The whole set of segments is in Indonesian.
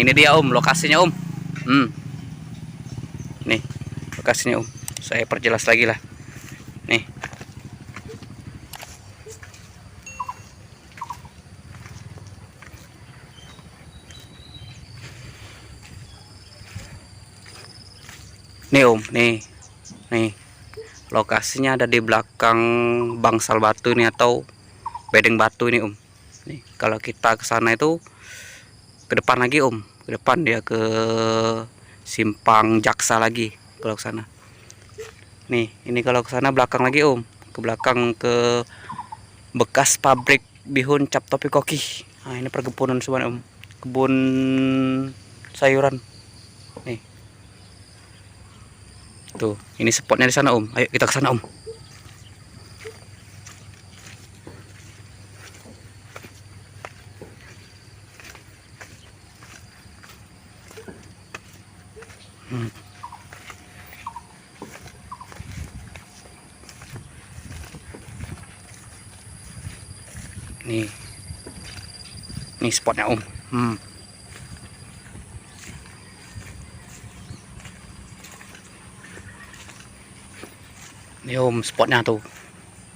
ini dia Om, lokasinya Om. Nih lokasinya Om, saya perjelas lagi lah. Nih Om, nih lokasinya ada di belakang bangsal batu ini atau bedeng batu ini Om. Nih kalau kita ke sana itu ke depan lagi Om, ke depan dia ke simpang jaksa lagi kalau ke sana. Nih ini kalau ke sana belakang lagi Om, ke belakang ke bekas pabrik bihun cap topi koki. Nah ini perkebunan semua Om, kebun sayuran. Nih tuh, ini spotnya di sana Om. Ayo kita ke sana Om. Nih spotnya Om. Nih Om spotnya tuh.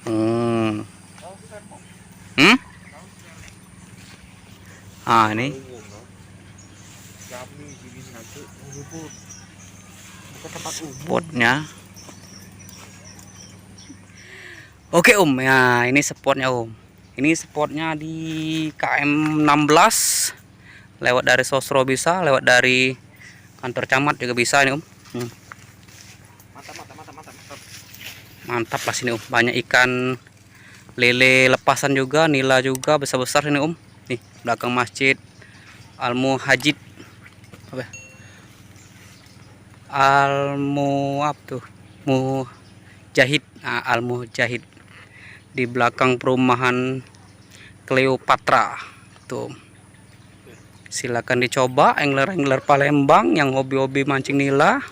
Ini spotnya. Oke Om, ya ini spotnya Om. Ini spotnya di KM 16. Lewat dari Sosro bisa, lewat dari kantor camat juga bisa ini Om. Mantap lah sini Om. Banyak ikan lele lepasan juga, nila juga besar-besar ini Om. Nih belakang masjid Al-Muhajid. Apa? Mujahid. Nah, Al-Mujahid di belakang perumahan Cleopatra tuh. Silakan dicoba angler-angler Palembang yang hobi-hobi mancing nila,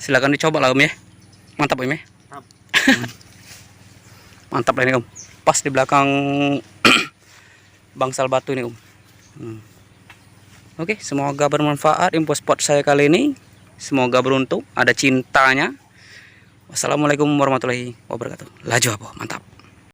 silakan dicoba lah Om ya. Mantap Om ya. Mantap lah ini Om, pas di belakang bangsal batu ini Om. Oke, semoga bermanfaat info spot saya kali ini. Semoga beruntung, ada cintanya. Wassalamualaikum warahmatullahi wabarakatuh. Laju apa? Mantap.